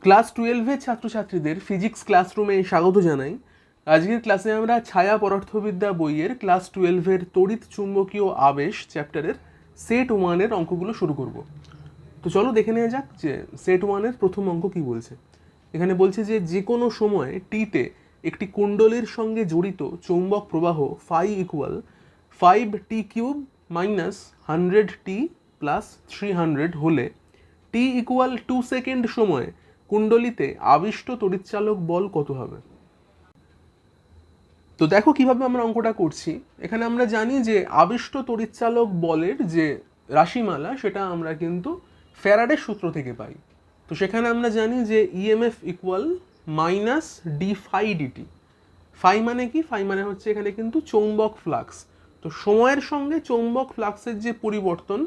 Class 12-এর ছাত্রছাত্রীদের physics ক্লাসরুমে স্বাগত জানাই। আজকের ক্লাসে আমরা ছায়া পদার্থবিদ্যা বইয়ের ক্লাস 12-এর তড়িৎ চুম্বকীয় আবেশ চ্যাপ্টারের সেট 1-এর অঙ্কগুলো শুরু করব। তো চলো দেখে নেওয়া যাক যে সেট 1-এর প্রথম অঙ্ক কি বলছে। এখানে বলছে যে কোনো সময় টিতে একটি কুণ্ডলীর সঙ্গে জড়িত চৌম্বক প্রবাহ phi equal 5t³ minus 100t plus 300 হলে টি ইকুয়াল 2 সেকেন্ড সময়ে কুণ্ডলীতে আবিষ্ট তড়িৎচালক বল কত হবে। তো দেখো কিভাবে আমরা অঙ্কটা করছি। এখানে আমরা জানি যে আবিষ্ট তড়িৎচালক বলের যে রাশিমালা সেটা আমরা কিন্তু ফ্যারাডের সূত্র থেকে পাই। তো সেখানে আমরা জানি যে EMF equal minus d phi dt. Phi মানে কি? ফাই মানে হচ্ছে এখানে কিন্তু চৌম্বক ফ্লাক্স। তো সময়ের সঙ্গে চৌম্বক ফ্লাক্সের যে পরিবর্তন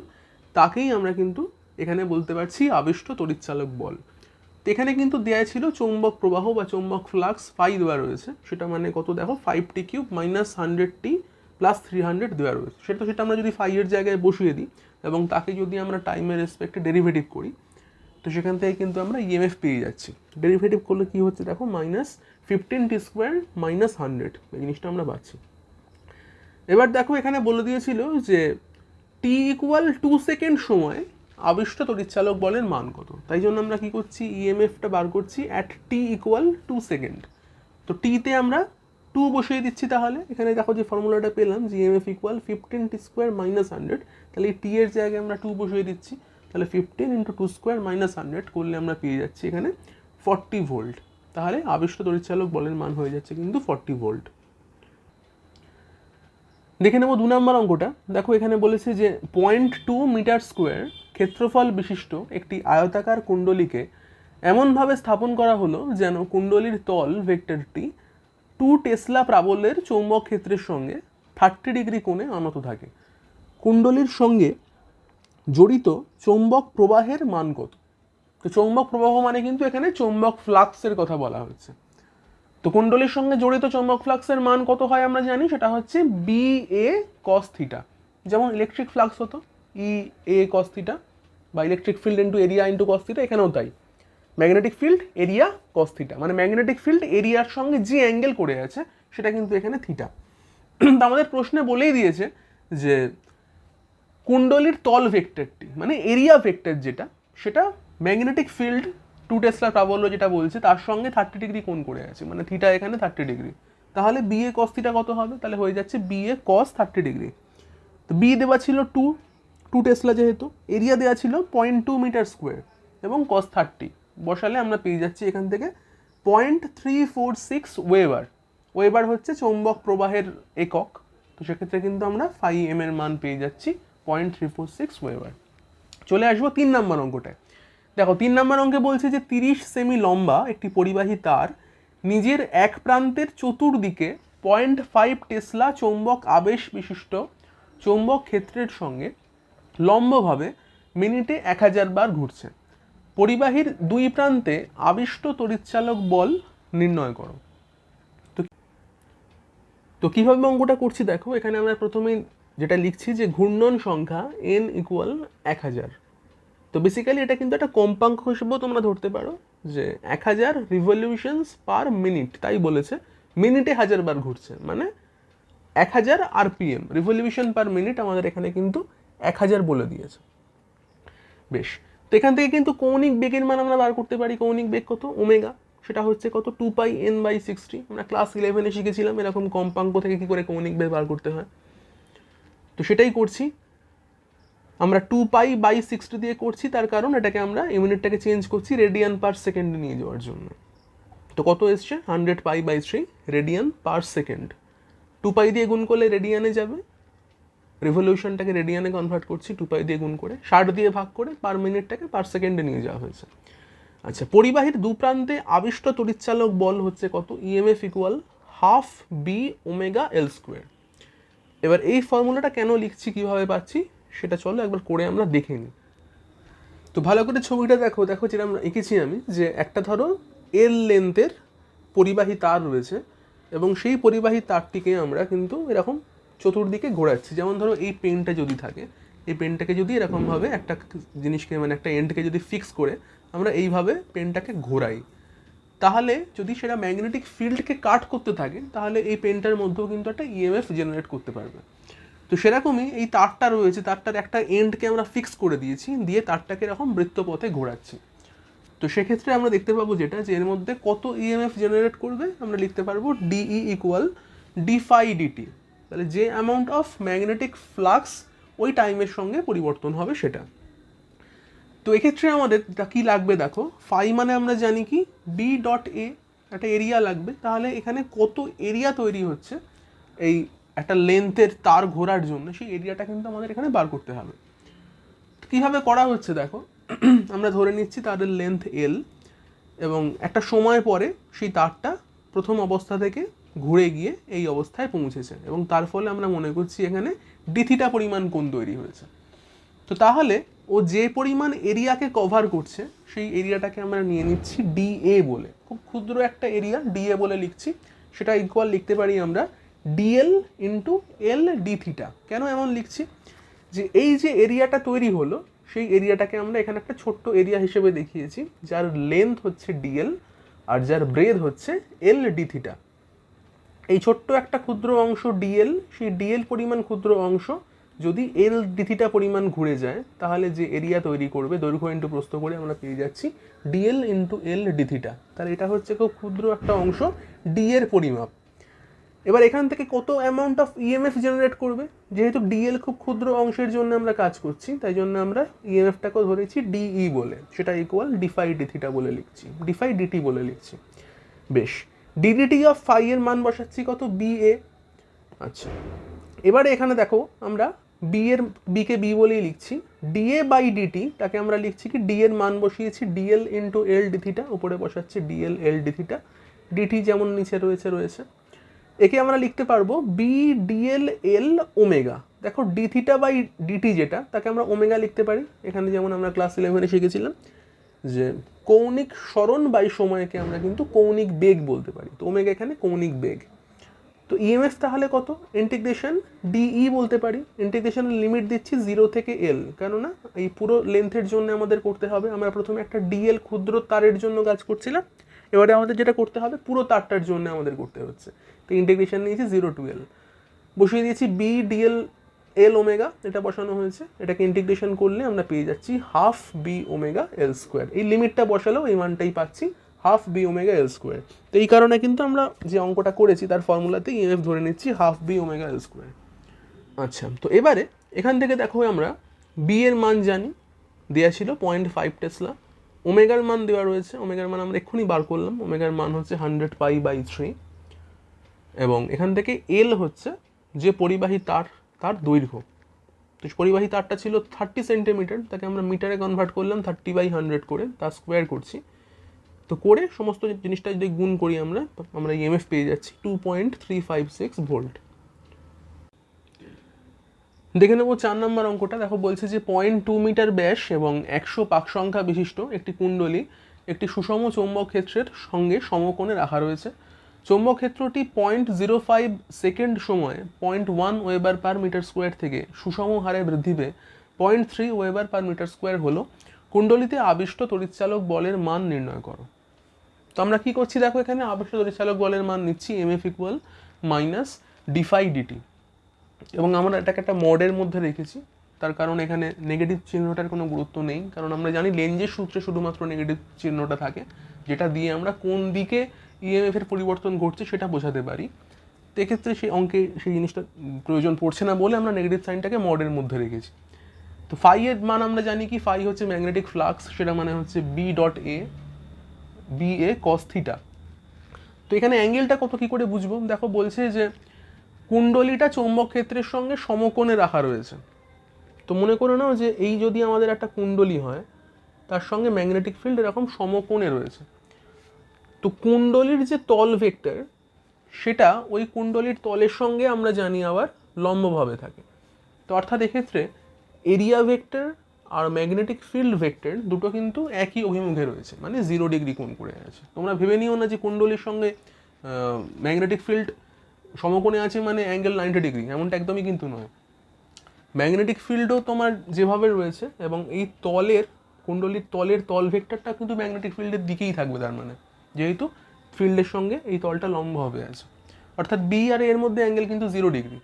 তাকেই আমরা কিন্তু এখানে বলতে পারছি আবিষ্ট তড়িৎচালক বল। তো এখানে কিন্তু দেয়া ছিল চৌম্বক প্রবাহ বা চৌম্বক ফ্লাক্স ফাই দেওয়া রয়েছে, সেটা মানে কত দেখো 5t³ মাইনাস 100t প্লাস 300 দেওয়া রয়েছে। সেটা আমরা যদি ফাইয়ের জায়গায় বসিয়ে দিই এবং তাকে যদি আমরা টাইমের রেসপেক্টে ডেরিভেটিভ করি, তো সেখান থেকে কিন্তু আমরা ইএমএফ পেয়ে যাচ্ছি। ডেরিভেটিভ করলে কি হচ্ছে দেখো মাইনাস 15t² মাইনাস 100, এই জিনিসটা আমরা পাচ্ছি। এবার দেখো এখানে বলে দিয়েছিল যে টি ইকুয়াল 2 সেকেন্ড সময় আবিষ্ট তড়িৎচালক বলের মান কত। তাই জন্য আমরা কি করছি, ইএমএফটা বার করছি অ্যাট টি ইকুয়াল 2 সেকেন্ড। তো টিতে আমরা 2 বসিয়ে দিচ্ছি। তাহলে এখানে দেখো যে ফর্মুলাটা পেলাম যে ইএমএফ ইকুয়াল 15t² মাইনাস 100, তাহলে এই টি এর জায়গায় আমরা 2 বসিয়ে দিচ্ছি। তাহলে 15 × 2² মাইনাস 100 করলে আমরা পেয়ে যাচ্ছি এখানে 40 ভোল্ট। তাহলে আবিষ্ট তড়িৎচালক বলের মান হয়ে যাচ্ছে কিন্তু 40 ভোল্ট। দেখে নেব 2 নম্বর অঙ্কটা। দেখো এখানে বলেছে যে 0.2 মিটার স্কোয়ার ক্ষেত্রফল বিশিষ্ট একটি আয়তাকার কুণ্ডলীকে এমনভাবে স্থাপন করা হলো যেন কুণ্ডলীর তল ভেক্টরটি 2 টেসলা প্রাবল্যের চৌম্বক ক্ষেত্রের সঙ্গে 30 ডিগ্রি কোণে আনত থাকে। কুণ্ডলীর সঙ্গে জড়িত চৌম্বক প্রবাহের মান কত। তো চৌম্বক প্রবাহ মানে কিন্তু এখানে চৌম্বক ফ্লাক্সের কথা বলা হচ্ছে। তো কুণ্ডলীর সঙ্গে জড়িত চৌম্বক ফ্লাক্সের মান কত হয় আমরা জানি, সেটা হচ্ছে বি এ কস থিটা। যেমন ইলেকট্রিক ফ্লাক্স হতো ই এ কস থিটা, বা electric field into area into cos theta, এখানেও তাই magnetic field area cos theta, মানে ম্যাগনেটিক ফিল্ড এরিয়ার সঙ্গে যে অ্যাঙ্গেল করে আছে সেটা কিন্তু এখানে থিটা। তো আমাদের প্রশ্নে বলেই দিয়েছে যে কুণ্ডলীর তল ভেক্টরটি মানে এরিয়া ভেক্টর যেটা, সেটা ম্যাগনেটিক ফিল্ড 2 টেসলা প্রাবল্য যেটা বলছে তার সঙ্গে 30 ডিগ্রি কোণ করে আছে, মানে থিটা এখানে 30 ডিগ্রি। তাহলে বি এ কস থিটা কত হবে, তাহলে হয়ে যাচ্ছে বি এ কস 30 ডিগ্রি। তো বি দেওয়া ছিল 2 টেসলা, যেহেতু এরিয়া দেওয়া ছিল 0.2 মিটার স্কোয়ার এবং কস 30 বসালে আমরা পেয়ে যাচ্ছি এখান থেকে 0.346 ওয়েবার। ওয়েবার হচ্ছে চৌম্বক প্রবাহের একক। তো সেক্ষেত্রে কিন্তু আমরা ফাই এম এর মান পেয়ে যাচ্ছি 0.346 ওয়েবার। চলে আসবো 3 নম্বর অঙ্কটায়। দেখো 3 নম্বর অঙ্কে বলছে যে 30 সেমি লম্বা একটি পরিবাহী তার নিজের এক প্রান্তের চতুর্দিকে 0.5 টেসলা চৌম্বক আবেশ বিশিষ্ট চৌম্বক ক্ষেত্রের সঙ্গে লম্বভাবে মিনিটে 1000 বার ঘুরছে। পরিবাহীর 2 প্রান্তে আবিষ্ট তড়িৎচালক বল নির্ণয় করো। তো কীভাবে অঙ্কটা করছি দেখো, এখানে আমরা প্রথমেই যেটা লিখছি যে ঘূর্ণন সংখ্যা n ইকুয়াল 1000। তো বেসিক্যালি এটা কিন্তু একটা কম্পাঙ্ক হিসেবেও তোমরা ধরতে পারো যে 1000 রিভলিউশনস পার মিনিট, তাই বলেছে মিনিটে 1000 বার ঘুরছে, মানে 1000 আরপিএম রিভলিউশন পার মিনিট আমাদের এখানে কিন্তু 1000 বলে দিয়েছে। বেশ, তো এখান থেকে কিন্তু কৌণিক বেগের মান আমরা বার করতে পারি। কৌণিক বেগ কত, ওমেগা, সেটা হচ্ছে কত 2πn/60। আমরা ক্লাস 11-এ শিখেছিলাম এরকম কম্পাঙ্ক থেকে কি করে কৌণিক বেগ বার করতে হয়। তো সেটাই করছি আমরা, 2π/60 দিয়ে করছি, তার কারণ এটাকে আমরা ইউনিটটাকে চেঞ্জ করছি রেডিয়ান পার সেকেন্ডে নিয়ে যাওয়ার জন্য। তো কত এসছে 100π/3 রেডিয়ান পার সেকেন্ড। 2π দিয়ে গুণ করলে রেডিয়ানে যাবে, রিভলিউশনটাকে রেডিয়ানে কনভার্ট করছি 2π দিয়ে গুণ করে, 60 দিয়ে ভাগ করে পার মিনিটটাকে পার সেকেন্ডে নিয়ে যাওয়া হয়েছে। আচ্ছা, পরিবাহীর 2 প্রান্তে আবিষ্ট তড়িৎচালক বল হচ্ছে কত, EMF equal half B omega L square. এবার এই ফর্মুলাটা কেন লিখছি, কিভাবে পাচ্ছি সেটা চলো একবার করে আমরা দেখে নিই। তো ভালো করে ছবিটা দেখো, যেটা আমরা এঁকেছি আমি, যে একটা ধরো এল লেন্থের পরিবাহী তার রয়েছে এবং সেই পরিবাহী তারটিকে আমরা কিন্তু এরকম চতুর্দিকে ঘোরাচ্ছি। যেমন ধরো এই পেনটা যদি থাকে, এই পেনটাকে যদি এরকমভাবে একটা জিনিসকে মানে একটা এন্ডকে যদি ফিক্স করে আমরা এইভাবে পেনটাকে ঘোরাই, তাহলে যদি সেটা ম্যাগনেটিক ফিল্ডকে কাট করতে থাকে তাহলে এই পেনটার মধ্যেও কিন্তু একটা ইএমএফ জেনারেট করতে পারবে। তো সেরকমই এই তারটা রয়েছে, তারটার একটা এন্ডকে আমরা ফিক্স করে দিয়েছি, দিয়ে তারটাকে এরকম বৃত্তপথে ঘোরাচ্ছি। তো সেক্ষেত্রে আমরা দেখতে পাবো যেটা যে এর মধ্যে কত ইএমএফ জেনারেট করবে, আমরা লিখতে পারবো dE equal d phi dt. তাহলে যে অ্যামাউন্ট অফ ম্যাগনেটিক ফ্লাক্স ওই টাইমের সঙ্গে পরিবর্তন হবে সেটা। তো এক্ষেত্রে আমাদের কি লাগবে দেখো, ফাই মানে আমরা জানি কি বি ডট এ, একটা এরিয়া লাগবে। তাহলে এখানে কত এরিয়া তৈরি হচ্ছে এই একটা লেন্থের তার ঘোরার জন্য, সেই এরিয়াটা কিন্তু আমাদের এখানে বার করতে হবে। কীভাবে করা হচ্ছে দেখো, আমরা ধরে নিচ্ছি তাদের লেন্থ এল, এবং একটা সময় পরে সেই তারটা প্রথম অবস্থা থেকে ঘুরে গিয়ে এই অবস্থায় পৌঁছেছে, এবং তার ফলে আমরা মনে করছি এখানে ডিথিটা পরিমাণ কোণ তৈরি হয়েছে। তো তাহলে ও যে পরিমাণ এরিয়াকে কভার করছে সেই এরিয়াটাকে আমরা নিয়ে নিচ্ছি ডিএ বলে, খুব ক্ষুদ্র একটা এরিয়া ডিএ বলে লিখছি। সেটা ইকুয়াল লিখতে পারি আমরা DL into L D theta. কেন এমন লিখছি, যে এই যে এরিয়াটা তৈরি হলো সেই এরিয়াটাকে আমরা এখানে একটা ছোট্ট এরিয়া হিসেবে দেখিয়েছি, যার লেন্থ হচ্ছে ডিএল আর যার ব্রেথ হচ্ছে এল ডি থিটা। এই ছোট্ট একটা ক্ষুদ্র অংশ ডিএল, সেই ডিএল পরিমাণ ক্ষুদ্র অংশ যদি এল ডিথিটা পরিমাণ ঘুরে যায় তাহলে যে এরিয়া তৈরি করবে দৈর্ঘ্য ইন্টু প্রস্থ করে আমরা পেয়ে যাচ্ছি ডিএল ইন্টু এল ডিথিটা। তাহলে এটা হচ্ছে খুব ক্ষুদ্র একটা অংশ ডি এর পরিমাপ। এবার এখান থেকে কত অ্যামাউন্ট অফ ইএমএফ জেনারেট করবে, যেহেতু ডিএল খুব ক্ষুদ্র অংশের জন্য আমরা কাজ করছি তাই জন্য আমরা ইএমএফটাকেও ধরেছি ডিই বলে, সেটা ইকুয়াল ডিফাই ডিথিটা বলে লিখছি, ডিফাই ডিটি বলে লিখছি। বেশ, ডিডিটি অফ ফাই এর মান বসাচ্ছি কত, বি এ। আচ্ছা, এবারে এখানে দেখো আমরা বিকে বি বলেই লিখছি, ডিএ বাই ডিটি তাকে আমরা লিখছি কি ডি এর মান বসিয়েছি ডিএল ইন্টু এল ডিথিটা, উপরে বসাচ্ছি ডিএল এল ডিথিটা, ডিটি যেমন নিচে রয়েছে। একে আমরা লিখতে পারবো বি ডিএল এল ওমেগা। দেখো ডি থিটা বাই ডিটি যেটা, তাকে আমরা ওমেগা লিখতে পারি। এখানে যেমন আমরা ক্লাস 11-এ শিখেছিলাম যে কৌণিক সরণ বাই সময়কে আমরা কিন্তু কৌণিক বেগ বলতে পারি, তো ওমেগা এখানে কৌণিক বেগ। তো ইএমএফ তাহলে কত, ইন্টিগ্রেশন ডিই বলতে পারি। ইন্টিগ্রেশনের লিমিট দিচ্ছি 0 থেকে এল, কেননা এই পুরো লেন্থের জন্য আমাদের করতে হবে, আমরা প্রথমে একটা ডিএল ক্ষুদ্র তারের জন্য কাজ করছিলাম, এবারে আমাদের যেটা করতে হবে পুরো তারটার জন্য আমাদের করতে হচ্ছে। তো ইন্টিগ্রেশন নিয়েছি 0 to এল, বসিয়ে দিয়েছি বি ডিএল এল ওমেগা, এটা বসানো হয়েছে। এটাকে ইন্টিগ্রেশন করলে আমরা পেয়ে যাচ্ছি half B omega L square. এই লিমিটটা বসালেও এই মানটাই পাচ্ছি, half B omega L square. তো এই কারণে কিন্তু আমরা যে অঙ্কটা করেছি তার ফর্মুলাতে ইএমএফ ধরে নিচ্ছি half B omega L square. আচ্ছা, তো এবারে এখান থেকে দেখো আমরা বি এর মান জানি, দেওয়া ছিল 0.5 টেসলা। ওমেগার মান দেওয়া রয়েছে, ওমেগার মান আমরা এক্ষুনি বার করলাম, ওমেগার মান হচ্ছে 100 π/3। এবং এখান থেকে এল হচ্ছে যে পরিবাহী তার দৈর্ঘ্য। তো পরিবাহী তারটা ছিল 30 সেন্টিমিটার, তাকে আমরা মিটারে কনভার্ট করলাম 30/100 করে, তার স্কোয়ার করছি। তো করে সমস্ত জিনিসটা যদি গুণ করি আমরা ইএমএফ পেয়ে যাচ্ছি 2.356 ভোল্ট। দেখে নেবো 4 নম্বর অঙ্কটা। দেখো বলছে যে 0.2 মিটার ব্যাস এবং 100 পাক সংখ্যা বিশিষ্ট একটি কুণ্ডলী একটি সুষম চৌম্বক ক্ষেত্রের সঙ্গে সমকোণে রাখা রয়েছে। চৌম্বক ক্ষেত্রটি 0.05 সেকেন্ড সময়ে 0.1 ওয়েবার পার মিটার স্কোয়ার থেকে সুষম হারে বৃদ্ধি পেয়ে 0.3 ওয়েবার পার মিটার স্কোয়ার হলো। কুণ্ডলীতে আবিষ্ট তড়িৎচালক বলের মান নির্ণয় করো। তো আমরা কি করছি দেখো, এখানে আবিষ্ট তড়িৎচালক বলের মান নিচ্ছি EMF equal minus d phi dt, এবং আমরা এটাকে একটা মডের মধ্যে রেখেছি। তার কারণ এখানে নেগেটিভ চিহ্নটার কোনো গুরুত্ব নেই, কারণ আমরা জানি লেঞ্জের সূত্রে শুধুমাত্র নেগেটিভ চিহ্নটা থাকে, যেটা দিয়ে আমরা কোন দিকে ইএমএফ এর পরিবর্তন ঘটছে সেটা বোঝাতে পারি। তো এক্ষেত্রে সেই অঙ্কে সেই জিনিসটা প্রয়োজন পড়ছে না বলে আমরা নেগেটিভ সাইনটাকে মডের মধ্যে রেখেছি। তো ফাই এর মান আমরা জানি কি, ফাই হচ্ছে ম্যাগনেটিক ফ্লাক্স, সেটা মানে হচ্ছে B dot A, B A cos theta. তো এখানে অ্যাঙ্গেলটা কত কী করে বুঝবো, দেখো বলছে যে কুণ্ডলীটা চৌম্বক ক্ষেত্রের সঙ্গে সমকোণে রাখা রয়েছে। তো মনে করে নাও যে এই যদি আমাদের একটা কুণ্ডলী হয় তার সঙ্গে ম্যাগনেটিক ফিল্ড এরকম সমকোণে রয়েছে। তো কুণ্ডলীর যে তল ভেক্টর সেটা ওই কুণ্ডলীর তলের সঙ্গে আমরা জানি আবার লম্বভাবে থাকে। তো অর্থাৎ এক্ষেত্রে এরিয়া ভেক্টর আর ম্যাগনেটিক ফিল্ড ভেক্টর দুটো কিন্তু একই অভিমুখে রয়েছে, মানে 0 ডিগ্রি কোণ করে আছে। তোমরা ভেবে নিও না যে কুণ্ডলীর সঙ্গে ম্যাগনেটিক ফিল্ড সমকোণে আছে মানে অ্যাঙ্গেল 90 ডিগ্রি, এমনটা একদমই কিন্তু নয়। ম্যাগনেটিক ফিল্ডও তোমার যেভাবে রয়েছে এবং এই তলের কুণ্ডলীর তলের তল ভেক্টরটা কিন্তু ম্যাগনেটিক ফিল্ডের দিকেই থাকবে, তার মানে যেহেতু ফিল্ডের সঙ্গে এই তলটা লম্বভাবে আছে, অর্থাৎ বি আর এর মধ্যে অ্যাঙ্গেল কিন্তু 0 ডিগ্রি।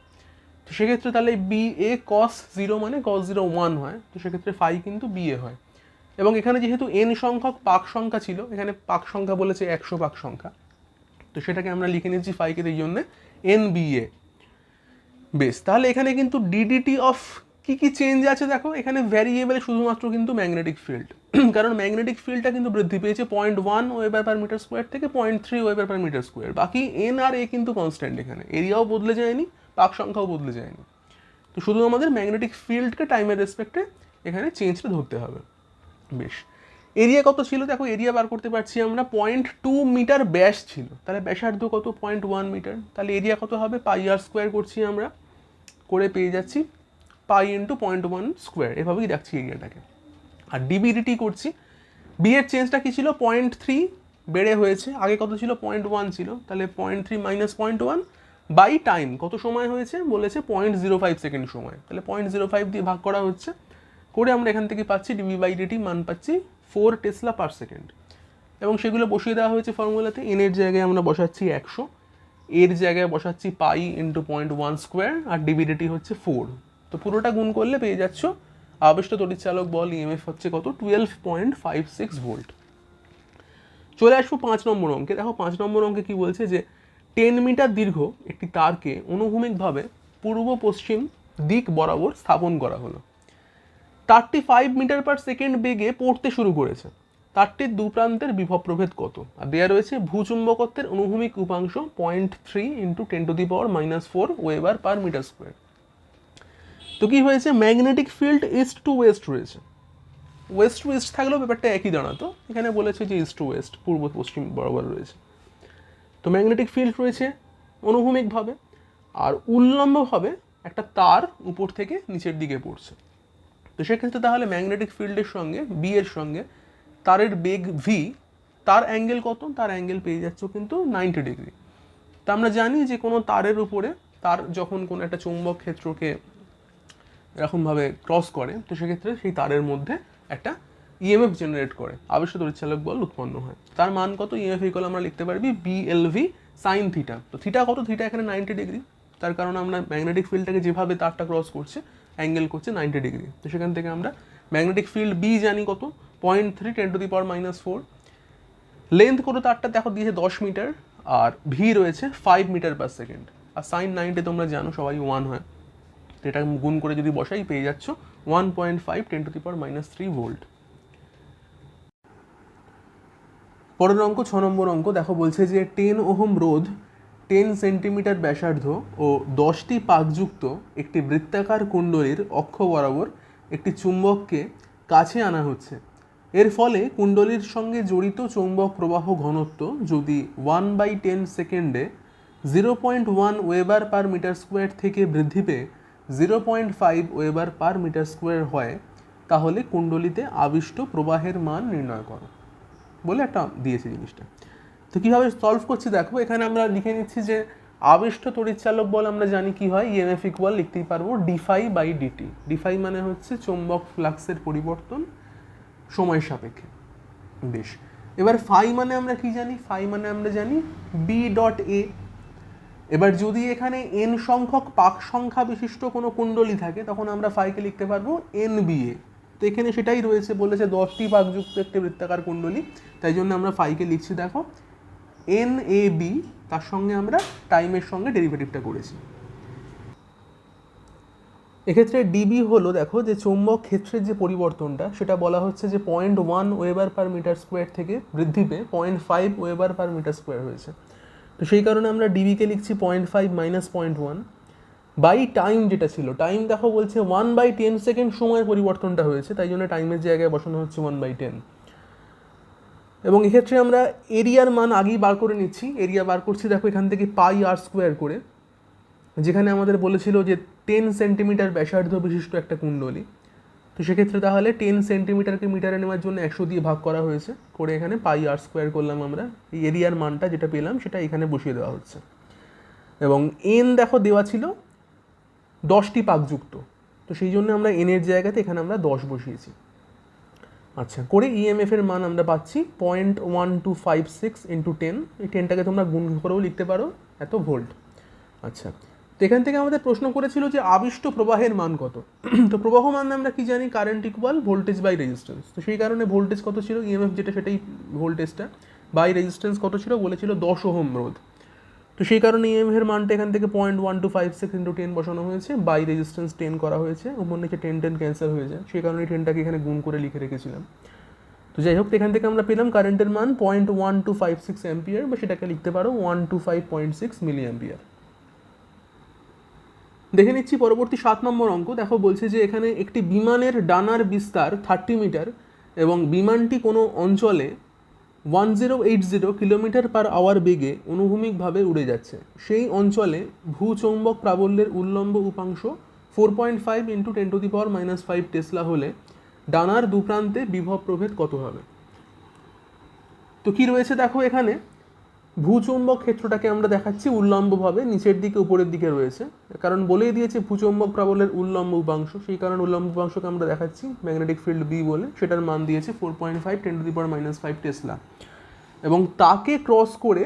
তো সেক্ষেত্রে তাহলে বি এ কস 0 মানে কস 0 1 হয়, তো সেক্ষেত্রে ফাই কিন্তু বি এ হয়। এবং এখানে যেহেতু এন সংখ্যক পাক সংখ্যা ছিল, এখানে পাক সংখ্যা বলেছে 100 পাক সংখ্যা, তো সেটাকে আমরা লিখে নিচ্ছি ফাইকে এই জন্য এন বি এ। বেশ, তাহলে এখানে কিন্তু ডিডিটি অফ কি কি চেঞ্জ আছে দেখো, এখানে ভ্যারিয়েবল শুধুমাত্র কিন্তু ম্যাগনেটিক ফিল্ড, কারণ ম্যাগনেটিক ফিল্ডটা কিন্তু বৃদ্ধি পেয়েছে 0.1 ওয়েবার পার মিটার স্কোয়ার থেকে 0.3 ওয়েবার পার মিটার স্কোয়ার। বাকি এন আর এ কিন্তু কনস্ট্যান্ট, এখানে এরিয়াও বদলে যায়নি, পাক সংখ্যাও বদলে যায়নি। তো শুধু আমাদের ম্যাগনেটিক ফিল্ডকে টাইমের রেসপেক্টে এখানে চেঞ্জটা ধরতে হবে। বেশ, এরিয়া কত ছিল দেখো, এরিয়া বার করতে পারছি আমরা 0.2 মিটার ব্যাস ছিল, তাহলে ব্যাসার্ধ কত 0.1 মিটার, তাহলে এরিয়া কত হবে পাই আর স্কোয়ার করছি আমরা, করে পেয়ে যাচ্ছি পাই ইন্টু 0.1 স্কোয়ার, এভাবেই দেখছি এরিয়াটাকে। আর ডিবিডিটি করছি, বি এর চেঞ্জটা কি ছিল 0.3 বেড়ে হয়েছে, আগে কত ছিল 0.1 ছিল, তাহলে 0.3 মাইনাস 0.1 বাই টাইম কত সময় হয়েছে বলেছে 0.05 সেকেন্ড সময়, তাহলে 0.05 দিয়ে ভাগ করা হচ্ছে, করে আমরা এখান থেকে পাচ্ছি ডিবি বাই ডিটি মান পাচ্ছি 4 টেসলা পার সেকেন্ড। এবং সেগুলো বসিয়ে দেওয়া হয়েছে ফর্মুলাতে, এন এর জায়গায় আমরা বসাচ্ছি 100, এর জায়গায় বসাচ্ছি পাই ইন্টু 0.1 স্কোয়ার, আর ডিবিডিটি হচ্ছে 4। তো পুরোটা গুণ করলে পেয়ে যাচ্ছ আবেষ্ট তড়িৎচালক বল ইএমএফ হচ্ছে কত 12.56 ভোল্ট। চলে আসবো 5 নম্বর অঙ্কে। দেখো 5 নম্বর অঙ্কে কি বলছে যে 10 মিটার দীর্ঘ একটি তারকে অনুভূমিকভাবে পূর্ব পশ্চিম দিক বরাবর স্থাপন করা হলো। তারটি 5 মিটার পার সেকেন্ড বেগে পড়তে শুরু করেছে। তারটির দু প্রান্তের বিভব প্রভেদ কত? আর দেওয়া রয়েছে ভূচুম্বকত্বের অনুভূমিক উপাংশ 0.3 into 10⁻⁻4 weber per metre square. তো কি হয়েছে, magnetic field east to west রয়েছে, ওয়েস্ট টু ইস্ট থাকলেও ব্যাপারটা একই দাঁড়াতো, এখানে বলেছে যে ইস্ট টু ওয়েস্ট পূর্ব পশ্চিম বরাবর রয়েছে। তো ম্যাগনেটিক ফিল্ড রয়েছে অনুভূমিকভাবে, আর উল্লম্বভাবে একটা তার উপর থেকে নিচের দিকে পড়ছে। তো সেক্ষেত্রে তাহলে ম্যাগনেটিক ফিল্ডের সঙ্গে বি এর সঙ্গে তারের বেগ ভি, তার অ্যাঙ্গেল কত, তার অ্যাঙ্গেল পেয়ে যাচ্ছ কিন্তু 90 ডিগ্রি। তা আমরা জানি যে কোনো তারের উপরে তার যখন কোনো একটা চৌম্বক ক্ষেত্রকে এরকমভাবে ক্রস করে, তো সেক্ষেত্রে সেই তারের মধ্যে একটা ইএমএফ জেনারেট করে, আবেশ তড়িৎচালক বল উৎপন্ন হয়। তার মান কত, ইএমএফ ইকুয়াল আমরা লিখতে পারবি বিএলভি সাইন থিটা। তো থিটা কত, থিটা এখানে 90 ডিগ্রি, তার কারণ আমরা ম্যাগনেটিক ফিল্ডটাকে যেভাবে তারটা ক্রস করছে অ্যাঙ্গেল করছে 90 ডিগ্রি। তো সেখান থেকে আমরা ম্যাগনেটিক ফিল্ড বি জানি কত 0.3 10⁻⁴। লেন্থ করে তারটা দেখো দিয়েছে 10 মিটার, আর ভি রয়েছে 5 মিটার পার সেকেন্ড, আর সাইন 90 তোমরা জানো সবাই 1 হয়, তো এটা গুণ করে যদি বসাই পেয়ে যাচ্ছ 1.5 10⁻³ ভোল্ট। পরের অঙ্ক 6 নম্বর অঙ্ক। দেখো বলছে যে 10 ওহম রোধ 10 সেন্টিমিটার ব্যাসার্ধ ও 10টি পাকযুক্ত একটি বৃত্তাকার কুণ্ডলীর অক্ষ বরাবর একটি চুম্বককে কাছে আনা হচ্ছে। এর ফলে কুণ্ডলীর সঙ্গে জড়িত চৌম্বক প্রবাহ ঘনত্ব যদি 1/10 সেকেন্ডে 0.1 ওয়েবার পার মিটার স্কোয়ার থেকে বৃদ্ধি পেয়ে 0.5 ওয়েবার পার মিটার স্কোয়ার হয়, তাহলে কুণ্ডলীতে আবিষ্ট প্রবাহের মান নির্ণয় করো বলে একটা দিয়েছে জিনিসটা। তো কীভাবে সলভ করছি দেখো, এখানে আমরা লিখে নিচ্ছি যে আবিষ্ট তড়িৎচালক বল আমরা জানি কি হয়, ইএমএফ ইকুয়াল লিখতেই পারবো ডিফাই বাই ডিটি। ডিফাই মানে হচ্ছে চৌম্বক ফ্লাক্সের পরিবর্তন সময় সাপেক্ষে। বেশ, এবার ফাই মানে আমরা কি জানি, ফাই মানে আমরা জানি বি ডট এ। এবার যদি এখানে এন সংখ্যক পাক সংখ্যা বিশিষ্ট কোনো কুণ্ডলী থাকে, তখন আমরা ফাইকে লিখতে পারবো এন বি এ। তো এখানে সেটাই রয়েছে, বলেছে 10টি পাকযুক্ত একটি বৃত্তাকার কুণ্ডলী, তাই জন্য আমরা ফাইকে লিখছি দেখো এন এ বি, তার সঙ্গে আমরা টাইমের সঙ্গে ডেরিভেটিভটা করেছি। এক্ষেত্রে ডিবি হলো দেখো যে চৌম্বক ক্ষেত্রের যে পরিবর্তনটা, সেটা বলা হচ্ছে যে 0.1 ওয়েবার পার মিটার স্কোয়ার থেকে বৃদ্ধি পেয়ে 0.5 ওয়েবার পার মিটার স্কোয়ার হয়েছে। তো সেই কারণে আমরা ডিবিকে লিখছি 0.5 মাইনাস 0.1 বাই টাইম, যেটা ছিল টাইম দেখো বলছে 1/10 সেকেন্ড সময়ের পরিবর্তনটা হয়েছে, তাই জন্য টাইমের জায়গায় বসানো হচ্ছে 1/10। এবং এক্ষেত্রে আমরা এরিয়ার মান আগেই বার করে নিচ্ছি, এরিয়া বার করছি দেখো এখান থেকে পাই আর স্কোয়ার করে, যেখানে আমাদের বলেছিল যে 10 সেন্টিমিটার ব্যাসার্ধ বিশিষ্ট একটা কুণ্ডলী। তো সেক্ষেত্রে তাহলে 10 সেন্টিমিটারকে মিটারে নেওয়ার জন্য 100 দিয়ে ভাগ করা হয়েছে, করে এখানে পাই আর স্কোয়ার করলাম আমরা, এই এরিয়ার মানটা যেটা পেলাম সেটা এখানে বসিয়ে দেওয়া হচ্ছে। এবং এন দেখো দেওয়া ছিল 10টি পাকযুক্ত, তো সেই জন্য আমরা এনের জায়গাতে এখানে আমরা 10 বসিয়েছি। আচ্ছা, করে ইএমএফ এর মান আমরা পাচ্ছি 0.1256 ইন্টু 10, এই 10টাকে তোমরা গুণ করেও লিখতে পারো এত ভোল্ট। আচ্ছা, তো এখান থেকে আমাদের প্রশ্ন করেছিল যে আবিষ্ট প্রবাহের মান কত। তো প্রবাহ মান আমরা কি জানি, current equal voltage by resistance. তো সেই কারণে ভোল্টেজ কত ছিল, ইএমএফ যেটা সেটাই ভোল্টেজটা, বাই রেজিস্ট্যান্স কত ছিল বলেছিল 10 ওহম রোধ। তো সেই কারণে ইএমএফ এর মানটা এখান থেকে 0.1256 ইন্টু 10 বসানো হয়েছে, বাই রেজিস্ট্যান্স 10 করা হয়েছে, উপর নিচে 10 ক্যান্সেল হয়ে যায়, সেই কারণে 10টাকে এখানে গুণ করে লিখে রেখেছিলাম। তো যাই হোক, এখান থেকে আমরা পেলাম কারেন্টের মান 0.1256 অ্যাম্পিয়ার, বা সেটাকে লিখতে পারো 125.6 মিলি অ্যাম্পিয়ার। দেখে নিচ্ছি পরবর্তী 7 নম্বর অঙ্ক। দেখো বলছে যে এখানে একটি বিমানের ডানার বিস্তার 30 মিটার এবং বিমানটি কোনো অঞ্চলে 1080 কিলোমিটার পার আওয়ার বেগে অনুভূমিকভাবে উড়ে যাচ্ছে। সেই অঞ্চলে ভূচৌম্বক প্রাবল্যের উল্লম্ব উপাংশ 4.5 ইন্টু 10⁻⁻5 টেসলা হলে ডানার দুপ্রান্তে বিভব প্রভেদ কত হবে। তো কি রয়েছে দেখো, এখানে ভূচৌম্বক ক্ষেত্রটাকে আমরা দেখাচ্ছি উল্লম্বভাবে, নিচের দিকে উপরের দিকে রয়েছে, কারণ বলেই দিয়েছে ভূচৌম্বক প্রাবল্যের উল্লম্ব উপাংশ, সেই কারণে উল্লম্ব উপাংশকে আমরা দেখাচ্ছি ম্যাগনেটিক ফিল্ড বি বলে, সেটার মান দিয়েছে 4.5 10⁻⁻5 টেসলা, এবং তাকে ক্রস করে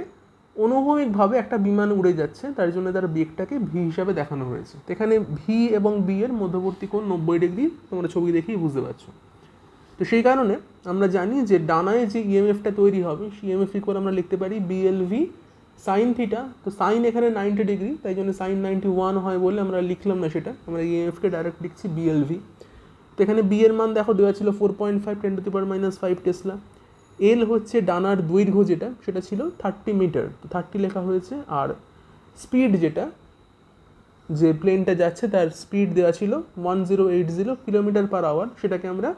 অনুভূমিকভাবে একটা বিমান উড়ে যাচ্ছে, তার জন্য তার বেগটাকে ভি হিসাবে দেখানো হয়েছে। এখানে ভি এবং বি এর মধ্যবর্তী কোণ 90 ডিগ্রি, তোমরা ছবি দেখেই বুঝতে পারছো। তো সেই কারণে আমরা জানি যে ডানায় যে ইএমএফটা তৈরি হবে, সেই ইএমএফ ইকুয়াল আমরা লিখতে পারি বিএলভি সাইন থিটা। তো সাইন এখানে 90 ডিগ্রি, তাই জন্য সাইন 91 হয় বলে আমরা লিখলাম না সেটা, আমরা ইএমএফকে ডাইরেক্ট লিখছি বিএলভি। তো এখানে বি এর মান দেখো দেওয়া ছিল 4.5 10⁻⁻5 টেসলা। এল হচ্ছে ডানার দৈর্ঘ্য যেটা, সেটা ছিল 30 মিটার, তো 30 লেখা হয়েছে। আর স্পিড যেটা, যে প্লেনটা যাচ্ছে তার স্পিড দেওয়া ছিল 1080 কিলোমিটার পার আওয়ার, সেটাকে আমরা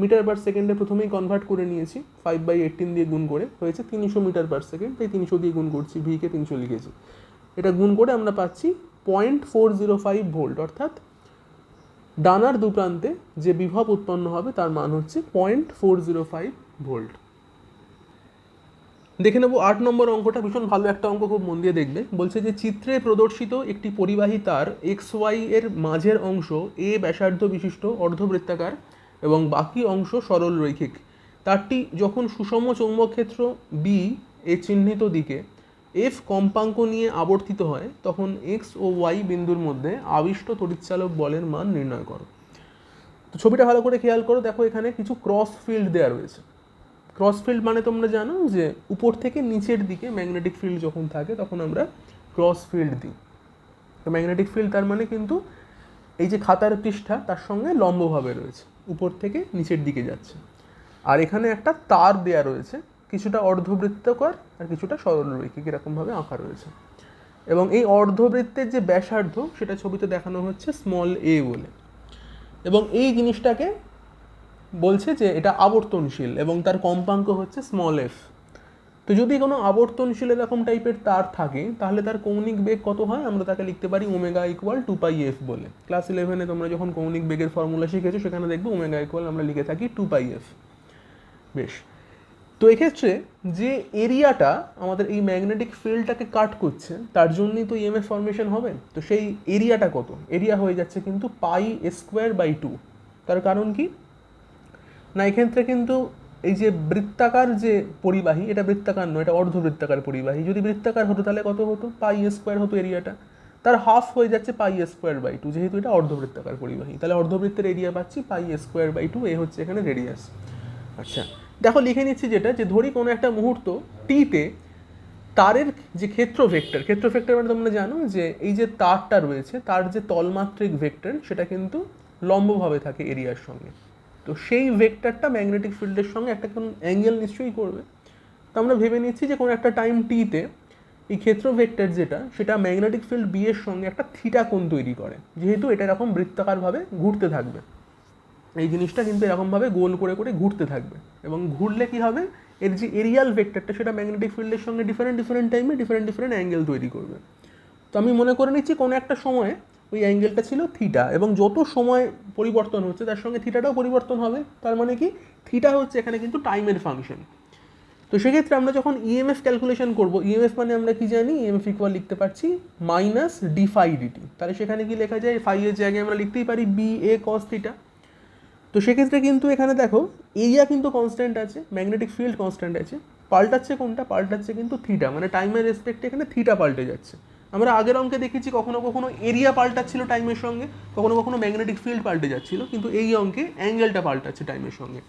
মিটার পার সেকেন্ডে প্রথমেই কনভার্ট করে নিয়েছি, 5/18 দিয়ে গুণ করে হয়েছে 300 মিটার পার সেকেন্ড, তাই 300 দিয়ে গুণ করছি, ভিকে 300 লিখেছি। এটা গুণ করে আমরা পাচ্ছি 0.405 ভোল্ট, অর্থাৎ ডানার দুপ্রান্তে যে বিভব উৎপন্ন হবে তার মান হচ্ছে 0.405 ভোল্ট। দেখে নেব 8 নম্বর অঙ্কটা, ভীষণ ভালো একটা অঙ্ক, খুব মন দিয়ে দেখবে। বলছে যে চিত্রে প্রদর্শিত একটি পরিবাহী তার XY এর মাঝের অংশ এ ব্যাসার্ধ বিশিষ্ট অর্ধবৃত্তাকার এবং বাকি অংশ সরল রৈখিক। তারটি যখন সুষম চৌম্বক ক্ষেত্র বি এ চিহ্নিত দিকে এফ কম্পাঙ্ক নিয়ে আবর্তিত হয়, তখন এক্স ও ওয়াই বিন্দুর মধ্যে আবিষ্ট তড়িৎচালক বলের মান নির্ণয় করো। তো ছবিটা ভালো করে খেয়াল করো, দেখো এখানে কিছু ক্রস ফিল্ড দেওয়া রয়েছে। ক্রস ফিল্ড মানে তোমরা জানো যে উপর থেকে নিচের দিকে ম্যাগনেটিক ফিল্ড যখন থাকে তখন আমরা ক্রস ফিল্ড দিই। তো ম্যাগনেটিক ফিল্ড তার মানে কিন্তু এই যে খাতার পৃষ্ঠা তার সঙ্গে লম্বভাবে রয়েছে, উপর থেকে নিচের দিকে যাচ্ছে। আর এখানে একটা তার দেয়া রয়েছে, কিছুটা অর্ধবৃত্তাকার আর কিছুটা সরলরৈখিক, এরকমভাবে আঁকা রয়েছে। এবং এই অর্ধবৃত্তের যে ব্যাসার্ধ সেটা ছবিতে দেখানো হচ্ছে স্মল এ বলে, এবং এই জিনিসটাকে বলছে যে এটা আবর্তনশীল এবং তার কম্পাঙ্ক হচ্ছে স্মল এফ। তো যদি কোনো আবর্তনশীল এরকম টাইপের তার থাকে তাহলে তার কৌণিক বেগ কত হয়, আমরা তাকে লিখতে পারি ওমেগা ইকুয়াল 2πf বলে। ক্লাস 11-এ তোমরা যখন কৌণিক বেগের ফর্মুলা শিখেছো সেখানে দেখবে ওমেগা ইকুয়াল আমরা লিখে থাকি 2πf। বেশ, তো এক্ষেত্রে যে এরিয়াটা আমাদের এই ম্যাগনেটিক ফিল্ডটাকে কাট করছে তার জন্যই তো ইএমএফ ফর্মেশন হবে। তো সেই এরিয়াটা কত, এরিয়া হয়ে যাচ্ছে কিন্তু πa²/2। তার কারণ কি না, এক্ষেত্রে কিন্তু এই যে বৃত্তাকার যে পরিবাহী, এটা বৃত্তাকার নয়, এটা অর্ধবৃত্তাকার পরিবাহী। যদি বৃত্তাকার হতো তাহলে কত হতো, πa² হতো এরিয়াটা, তার হাফ হয়ে যাচ্ছে πa²/2, যেহেতু এটা অর্ধবৃত্তাকার পরিবাহী, তাহলে অর্ধবৃত্তের এরিয়া পাচ্ছি πa²/2, এ হচ্ছে এখানে রেডিয়াস। আচ্ছা দেখো লিখে নিচ্ছি যেটা, যে ধরি কোনো একটা মুহূর্ত টিতে তারের যে ক্ষেত্র ভেক্টর মানে তোমরা জানো যে এই যে তারটা রয়েছে তার যে তলমাত্রিক ভেক্টর সেটা কিন্তু লম্বভাবে থাকে এরিয়ার সঙ্গে। তো সেই ভেক্টরটা ম্যাগনেটিক ফিল্ডের সঙ্গে একটা কোন অ্যাঙ্গেল নিশ্চয়ই করবে। তো আমরা ভেবে নিচ্ছি যে কোনো একটা টাইম টিতে এই ক্ষেত্র ভেক্টর যেটা, সেটা ম্যাগনেটিক ফিল্ড বি এর সঙ্গে একটা থিটা কোণ তৈরি করে, যেহেতু এটা এরকম বৃত্তাকারভাবে ঘুরতে থাকবে। এই জিনিসটা কিন্তু এরকমভাবে গোল করে করে ঘুরতে থাকবে, এবং ঘুরলে কি হবে, এর যে এরিয়াল ভেক্টরটা সেটা ম্যাগনেটিক ফিল্ডের সঙ্গে ডিফারেন্ট টাইমে ডিফারেন্ট অ্যাঙ্গেল তৈরি করবে। তো আমি মনে করে নিচ্ছি কোনো একটা সময়ে ওই অ্যাঙ্গেলটা ছিল থিটা, এবং যত সময় পরিবর্তন হচ্ছে তার সঙ্গে থিটাটাও পরিবর্তন হবে। তার মানে কি, থিটা হচ্ছে এখানে কিন্তু টাইমের ফাংশন। তো সেক্ষেত্রে আমরা যখন ইএমএফ ক্যালকুলেশন করবো, ইএমএফ মানে আমরা কি জানি, ইএমএফ ইকুয়াল লিখতে পারছি -d φ dt। তাহলে সেখানে কি লেখা যায়, ফাই এর জায়গায় আমরা লিখতেই পারি BA cos θ। তো সেক্ষেত্রে কিন্তু এখানে দেখো এরিয়া কিন্তু কনস্ট্যান্ট আছে, ম্যাগনেটিক ফিল্ড কনস্ট্যান্ট আছে, পাল্টাচ্ছে কোনটা, পাল্টাচ্ছে কিন্তু থিটা, মানে টাইমের রেসপেক্টে এখানে থিটা পাল্টে যাচ্ছে। আমরা আগের অঙ্কে দেখেছি কখনো কখনো এরিয়া পাল্টাচ্ছিল টাইমের সঙ্গে, কখনো কখনো ম্যাগনেটিক ফিল্ড পাল্টে যাচ্ছিল, কিন্তু এই অঙ্কে অ্যাঙ্গেলটা পাল্টাচ্ছে টাইমের সঙ্গে।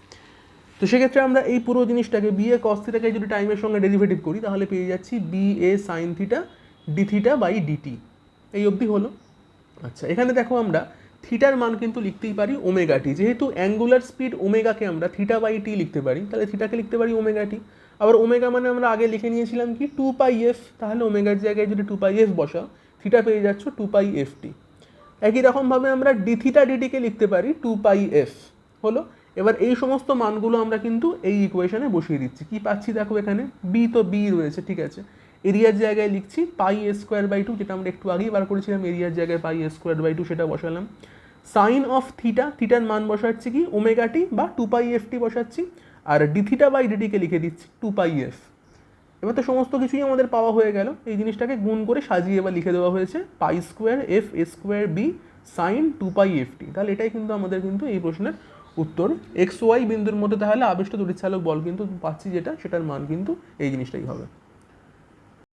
তো সেক্ষেত্রে আমরা এই পুরো জিনিসটাকে বি এ কস থিটাকে যদি টাইমের সঙ্গে ডেরিভেটিভ করি তাহলে পেয়ে যাচ্ছি B A sine theta d theta by dt. এই অবধি হলো। আচ্ছা, এখানে দেখো আমরা থিটার মান কিন্তু লিখতেই পারি ওমেগা টি, যেহেতু অ্যাঙ্গুলার স্পিড ওমেগাকে আমরা থিটা বাই টি লিখতে পারি, তাহলে থিটাকে লিখতে পারি ওমেগা টি। আবার ওমেগা মানে আমরা আগে লিখে নিয়েছিলাম কি 2πf, তাহলে ওমেগার জায়গায় যদি 2πf বসাও থিটা পেয়ে যাচ্ছ 2πft। একই রকমভাবে আমরা ডি থিটা ডিটিকে লিখতে পারি 2πf। হলো। এবার এই সমস্ত মানগুলো আমরা কিন্তু এই ইকুয়েশনে বসিয়ে দিচ্ছি। কি পাচ্ছি দেখো, এখানে বি তো বি রয়েছে, ঠিক আছে, এরিয়ার জায়গায় লিখছি পাই এ স্কোয়ার বাই টু, যেটা আমরা একটু আগেই বার করেছিলাম, এরিয়ার জায়গায় পাই এ স্কোয়ার বাই টু, সেটা বসালাম। সাইন অফ থিটা, থিটার মান বসাচ্ছি কি ওমেগা টি বা 2πft বসাচ্ছি, আর ডি থিটা বাই ডিটিকে লিখে দিচ্ছি 2πf। এবার তো সমস্ত কিছুই আমাদের পাওয়া হয়ে গেল, এই জিনিসটাকে গুণ করে সাজিয়ে এবার লিখে দেওয়া হয়েছে pi square f A square B sine 2πft। তাহলে এটাই কিন্তু আমাদের কিন্তু এই প্রশ্নের উত্তর। এক্স ওয়াই বিন্দুর মধ্যে তাহলে আবেষ্ট তড়িৎচালক বল কিন্তু পাচ্ছি যেটা, সেটার মান কিন্তু এই জিনিসটাই হবে।